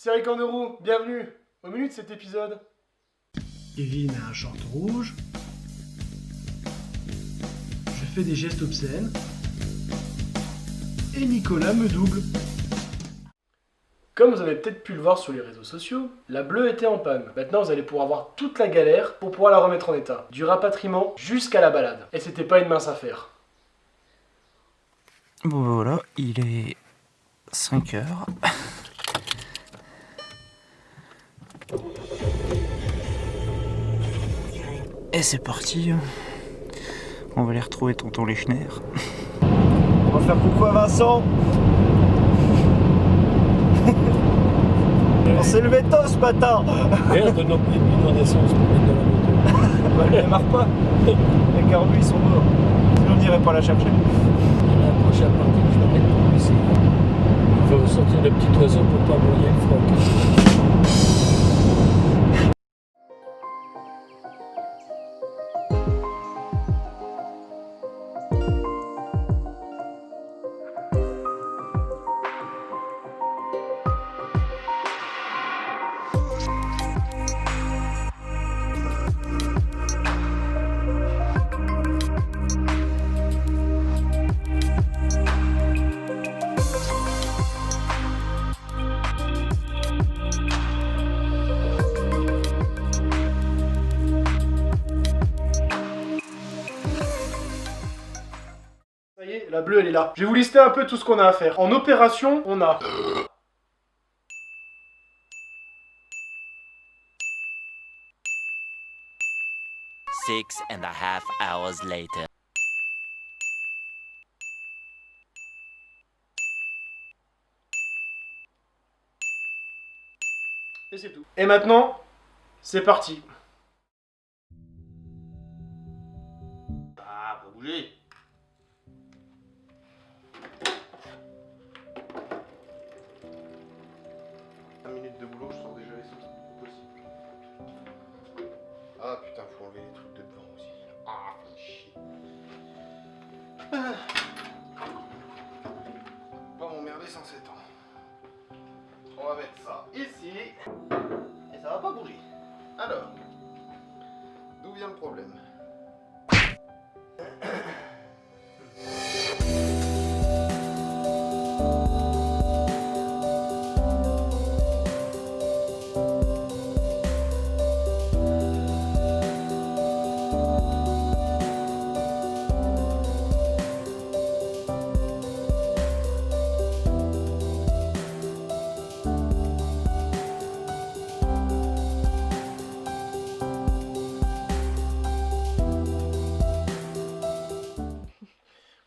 c'est Rick Anderou, bienvenue au menu de cet épisode. Kevin a un short rouge. Je fais des gestes obscènes. Et Nicolas me double. Comme vous avez peut-être pu le voir sur les réseaux sociaux, la bleue était en panne. Maintenant vous allez pouvoir voir toute la galère pour pouvoir la remettre en état. Du rapatriement jusqu'à la balade. Et c'était pas une mince affaire. Bon ben voilà, il est 5 heures. Et c'est parti. On va aller retrouver tonton Lechner. On va faire coucou à Vincent. On s'est levé tôt ce matin. Merde, non, plus de bidon d'essence pour mettre dans la moto. Bah, il démarre pas. Les carbus ils sont morts. Sinon on n'irait pas la chercher. La prochaine partie, je vais mettre pour ici. Il faut sortir le petit oiseau pour pas mouiller le froc. Ça y est, la bleue elle est là. Je vais vous lister un peu tout ce qu'on a à faire. En opération, on a... Six and a half hours later. Et c'est tout. Et maintenant, c'est parti. Ah, faut bouger. Minutes de boulot, je sors déjà les sauces, c'est pas possible. Ah putain, faut enlever les trucs de devant aussi. Ah, fait chier. Pas m'emmerder sans 7 ans. On va mettre ça ici. Et ça va pas bouger. Alors, d'où vient le problème?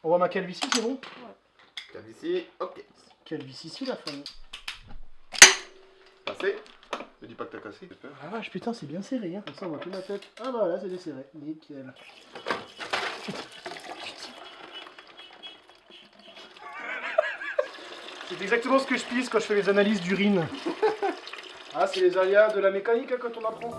On voit ma calvitie, c'est bon? Câble ici, ok. Calvitie ici, la famille. Passé. Me dis pas que t'as cassé, j'ai peur. Ah vache, putain, c'est bien serré, hein. Comme ça, on voit plus ma tête. Ah bah voilà, c'est desserré. Nickel. C'est exactement ce que je pisse quand je fais les analyses d'urine. Ah, c'est les aléas de la mécanique hein, quand on apprend.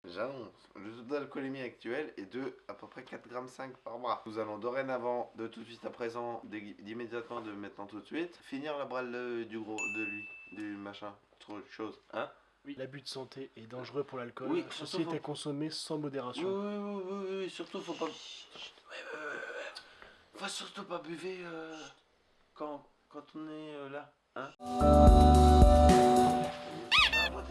J'annonce, le taux d'alcoolémie actuel est de à peu près 4,5 g par bras. Nous allons dorénavant, de tout de suite à présent, d'immédiatement, de maintenant tout de suite, finir la brale du gros, de lui, du machin, trop de choses, hein? Oui. L'abus de santé est dangereux pour l'alcool. Oui, Ceci surtout est à faut- consommer sans modération. Oui, surtout faut pas... Faut surtout pas buver quand on est là, hein? Ah, moi,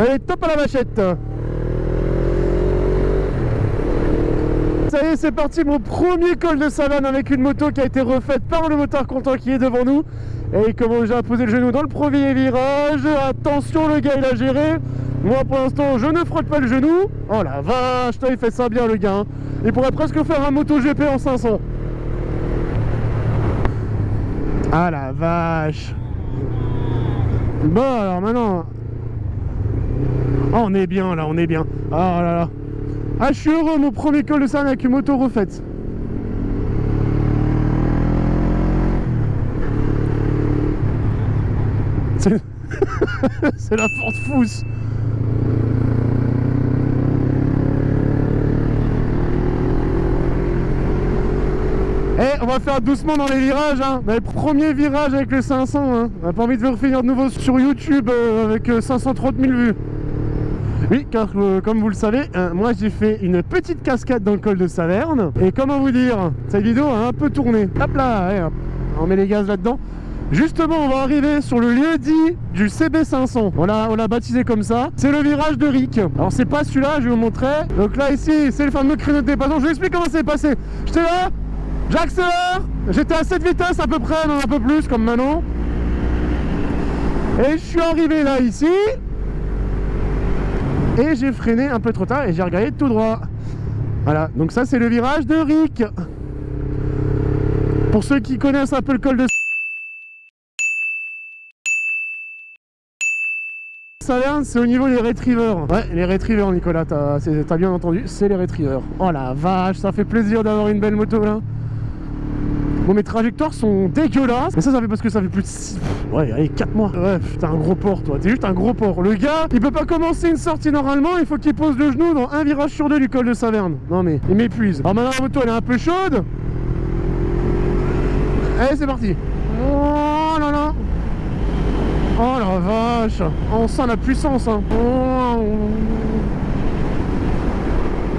Allez, top à la vachette. Ça y est, c'est parti, mon premier col de savane avec une moto qui a été refaite par le motard content qui est devant nous. Et il commence déjà à poser le genou dans le premier virage. Attention, le gars il a géré. Moi pour l'instant je ne frotte pas le genou. Oh la vache, il fait ça bien le gars, hein. Il pourrait presque faire un MotoGP en 500. Ah la vache. Bon alors maintenant, oh, on est bien là, on est bien. Oh là là. Ah, je suis heureux, mon premier col de savane avec une moto refaite. C'est c'est la Ford Fousse. Eh, on va faire doucement dans les virages, hein. Dans les premiers virages avec le 500, hein. On n'a pas envie de refinir de nouveau sur YouTube avec 530 000 vues. Oui, car comme vous le savez, moi j'ai fait une petite cascade dans le col de Saverne. Et comment vous dire, cette vidéo a un peu tourné. Hop là, ouais, hop. On met les gaz là-dedans. Justement, on va arriver sur le lieu dit du CB500. On l'a baptisé comme ça. C'est le virage de Ric. Alors c'est pas celui-là, je vais vous montrer. Donc là ici, c'est le fameux créneau de dépassement. Je vous explique comment c'est passé. J'étais là, j'accélère. J'étais à cette vitesse à peu près, même un peu plus comme maintenant. Et je suis arrivé là ici. Et j'ai freiné un peu trop tard et j'ai regardé tout droit. Voilà, donc ça c'est le virage de Ric. Pour ceux qui connaissent un peu le col de Saverne, c'est au niveau des retrievers. Ouais, les retrievers, Nicolas, t'as bien entendu, c'est les retrievers. Oh la vache, ça fait plaisir d'avoir une belle moto là. Bon, mes trajectoires sont dégueulasses. Mais ça fait parce que ça fait plus de 6... Ouais, allez, 4 mois. Ouais, t'es un gros porc, toi. T'es juste un gros porc. Le gars, il peut pas commencer une sortie normalement. Il faut qu'il pose le genou dans un virage sur deux du col de Saverne. Non, mais il m'épuise. Alors maintenant, la moto, elle est un peu chaude. Allez, c'est parti. Oh là là. Oh la vache. On sent la puissance, hein. Oh.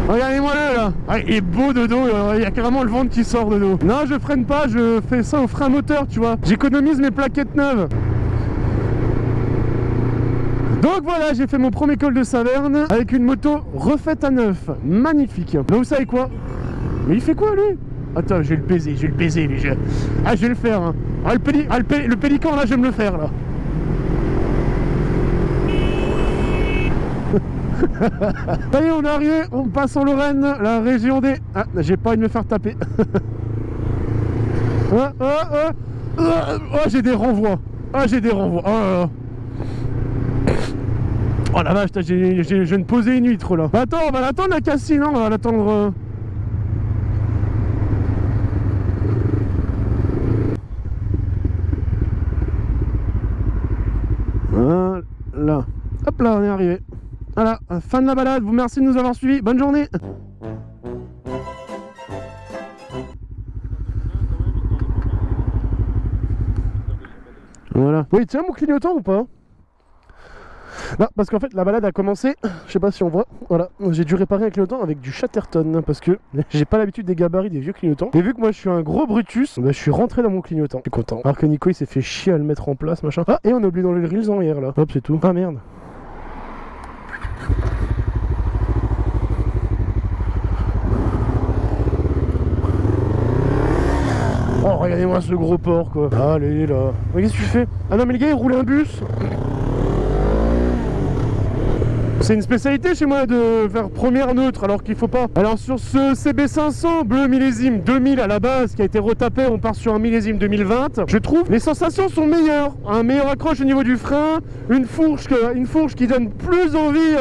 Regardez-moi là. Ah, il est beau de dos, il y a carrément le ventre qui sort de dos. Non, je freine pas, je fais ça au frein moteur, tu vois. J'économise mes plaquettes neuves. Donc voilà, j'ai fait mon premier col de Saverne avec une moto refaite à neuf. Magnifique. Donc vous savez quoi? Mais il fait quoi lui? Attends, je vais le baiser lui. Ah, je vais le faire, hein. Ah, le pélican là, je vais me le faire là. Ça y est, on est arrivé, on passe en Lorraine, la région des... Ah, j'ai pas envie de me faire taper. Oh, j'ai des renvois. Ah, j'ai des renvois. Oh là là. Oh la vache, je viens de poser une huître là. Bah attends, on va l'attendre la Cassine, hein, on va l'attendre... Voilà. Hop là, on est arrivé. Voilà, fin de la balade, vous merci de nous avoir suivis, bonne journée. Voilà. Oui, tiens mon clignotant ou pas? Non, parce qu'en fait la balade a commencé, je sais pas si on voit, voilà, j'ai dû réparer un clignotant avec du Chatterton, parce que j'ai pas l'habitude des gabarits des vieux clignotants. Et vu que moi je suis un gros Brutus, bah, je suis rentré dans mon clignotant, je suis content. Alors que Nico il s'est fait chier à le mettre en place, machin. Ah, et on a oublié d'enlever le grilles en hier là, hop c'est tout. Ah merde. Oh regardez-moi ce gros porc quoi. Allez là. Mais qu'est-ce que tu fais? Ah non mais le gars il roule un bus. C'est une spécialité chez moi de faire première neutre alors qu'il faut pas. Alors sur ce CB500 bleu millésime 2000 à la base qui a été retapé, on part sur un millésime 2020. Je trouve les sensations sont meilleures. Un meilleur accroche au niveau du frein, une fourche qui donne plus envie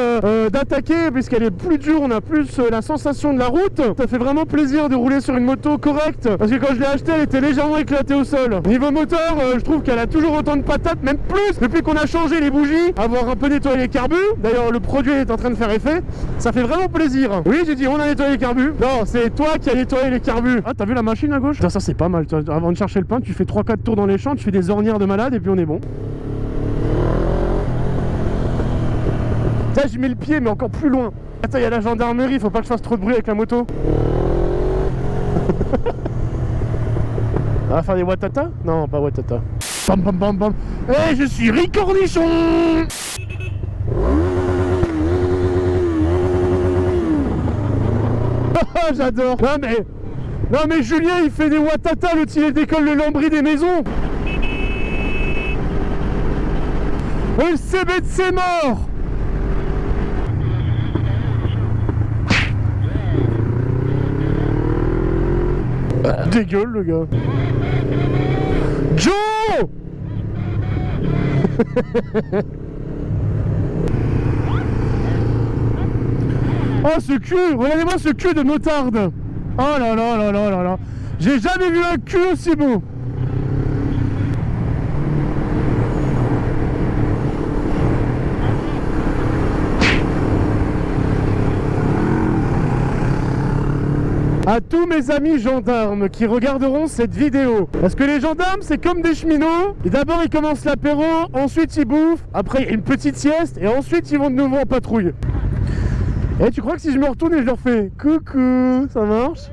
d'attaquer puisqu'elle est plus dure, on a plus la sensation de la route. Ça fait vraiment plaisir de rouler sur une moto correcte parce que quand je l'ai achetée elle était légèrement éclatée au sol. Niveau moteur, je trouve qu'elle a toujours autant de patates, même plus depuis qu'on a changé les bougies, avoir un peu nettoyé les carbus. D'ailleurs le produit est en train de faire effet, ça fait vraiment plaisir. Oui j'ai dit on a nettoyé les carbus. Non c'est toi qui as nettoyé les carbus. Ah t'as vu la machine à gauche? Ça c'est pas mal, avant de chercher le pain tu fais 3-4 tours dans les champs, tu fais des ornières de malade et puis on est bon. Là je mets le pied mais encore plus loin. Attends il y a la gendarmerie, faut pas que je fasse trop de bruit avec la moto. On va faire des watata? Non pas watata. Bam bam bam bam. Eh je suis Ricornichon. J'adore. Non mais Julien il fait des watata, l'autre il décolle le lambris des maisons. Le CBC mort. Dégueule le gars. Joe. Oh ce cul, regardez-moi ce cul de motarde. Oh là là là là là là. J'ai jamais vu un cul aussi beau. À tous mes amis gendarmes qui regarderont cette vidéo, parce que les gendarmes c'est comme des cheminots, et d'abord ils commencent l'apéro, ensuite ils bouffent, après une petite sieste, et ensuite ils vont de nouveau en patrouille. Et tu crois que si je me retourne et je leur fais coucou, ça marche?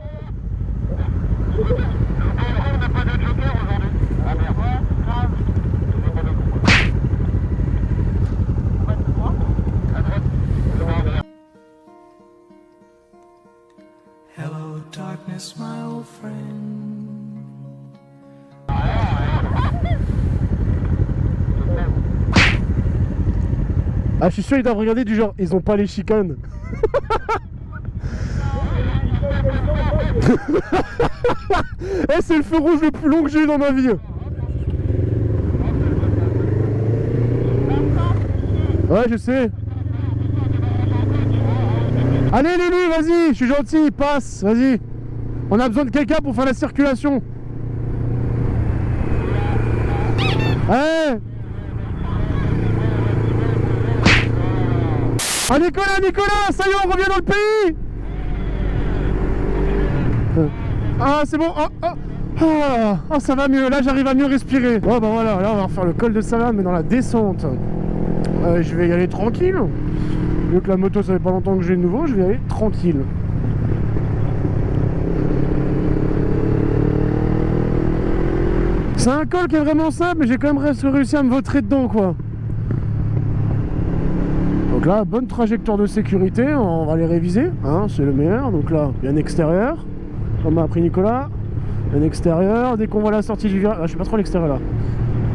Hello darkness, my old friend. Ah je suis sûr ils doivent regarder du genre, ils ont pas les chicanes. Eh c'est le feu rouge le plus long que j'ai eu dans ma vie. Ouais je sais. Allez Lulu, vas-y, je suis gentil, passe, vas-y. On a besoin de quelqu'un pour faire la circulation. Ouais. Ah Nicolas, ça y est, on revient dans le pays. Ah c'est bon, ça va mieux, là j'arrive à mieux respirer. Bon bah voilà, là on va refaire le col de Saverne mais dans la descente. Je vais y aller tranquille. Vu que la moto ça fait pas longtemps que j'ai de nouveau, je vais y aller tranquille. C'est un col qui est vraiment simple mais j'ai quand même réussi à me vautrer dedans quoi. Donc là, bonne trajectoire de sécurité, on va les réviser, hein, c'est le meilleur. Donc là, il y a un extérieur, comme m'a appris Nicolas. Un extérieur, dès qu'on voit la sortie du virage, je sais pas trop l'extérieur là.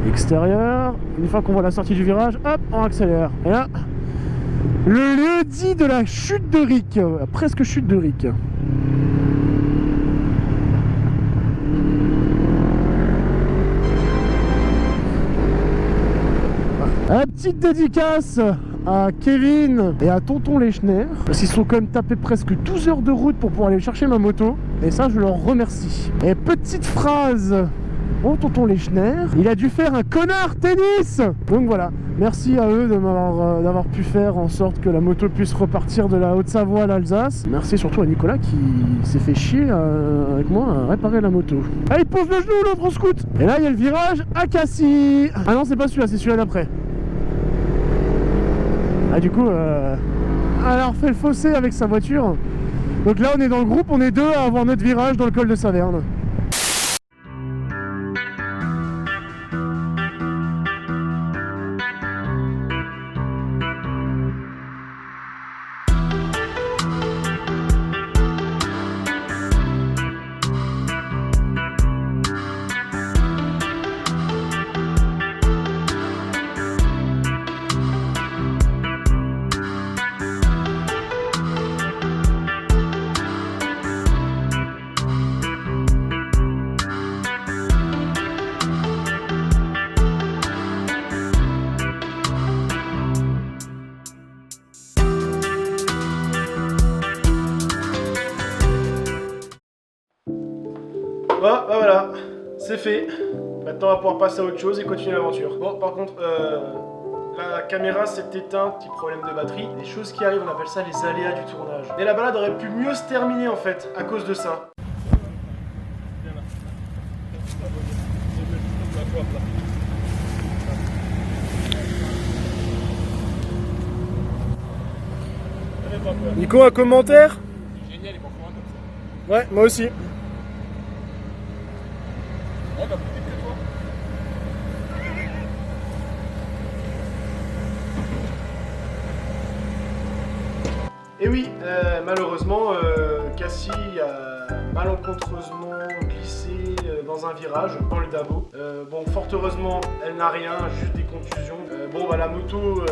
Extérieur, une fois qu'on voit la sortie du virage, hop, on accélère. Et là, le lieu dit de la chute de Rick, presque chute de Rick. La petite dédicace à Kevin et à Tonton Lechner, parce qu'ils sont quand même tapés presque 12 heures de route pour pouvoir aller chercher ma moto, et ça je leur remercie. Et petite phrase, bon Tonton Lechner, il a dû faire un connard tennis. Donc voilà, merci à eux de d'avoir pu faire en sorte que la moto puisse repartir de la Haute-Savoie à l'Alsace. Merci surtout à Nicolas qui s'est fait chier avec moi à réparer la moto. Ah il pose le genou l'autre en scout. Et là il y a le virage à Cassis. Ah non c'est pas celui-là, c'est celui-là d'après. Ah du coup, alors fait le fossé avec sa voiture. Donc là on est dans le groupe, on est deux à avoir notre virage dans le col de Saverne. Bon, bah voilà, c'est fait. Maintenant, on va pouvoir passer à autre chose et continuer l'aventure. Bon, par contre, la caméra s'est éteinte, petit problème de batterie. Des choses qui arrivent, on appelle ça les aléas du tournage. Et la balade aurait pu mieux se terminer en fait, à cause de ça. Nico, un commentaire? Génial, il m'en faut un comme ça. Ouais, moi aussi. Et oui, malheureusement, Cassie a malencontreusement glissé dans un virage dans le Dabo. Bon, fort heureusement, elle n'a rien, juste des contusions. Bon, bah la moto,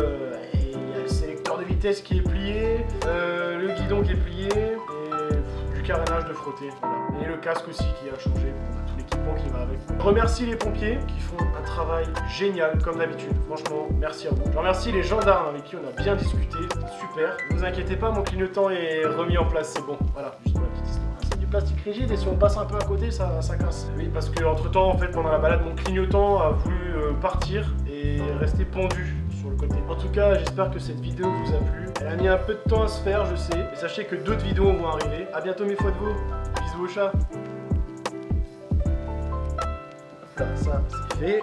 il y a le sélecteur de vitesse qui est plié, le guidon qui est plié, et du carénage de frotter. Voilà. Et le casque aussi qui a changé, bon, tout l'équipement qui va avec. Je remercie les pompiers qui font un travail génial comme d'habitude. Franchement, merci à vous. Je remercie les gendarmes avec qui on a bien discuté, c'était super. Ne vous inquiétez pas, mon clignotant est remis en place, c'est bon. Voilà, juste pour la petite histoire. C'est du plastique rigide et si on passe un peu à côté, ça casse. Oui, parce que entre temps, en fait, pendant la balade, mon clignotant a voulu partir et rester pendu sur le côté. En tout cas, j'espère que cette vidéo vous a plu. Elle a mis un peu de temps à se faire, je sais. Mais sachez que d'autres vidéos vont arriver. A bientôt mes fois de veau. Bisous au chat. Voilà, ça c'est fait.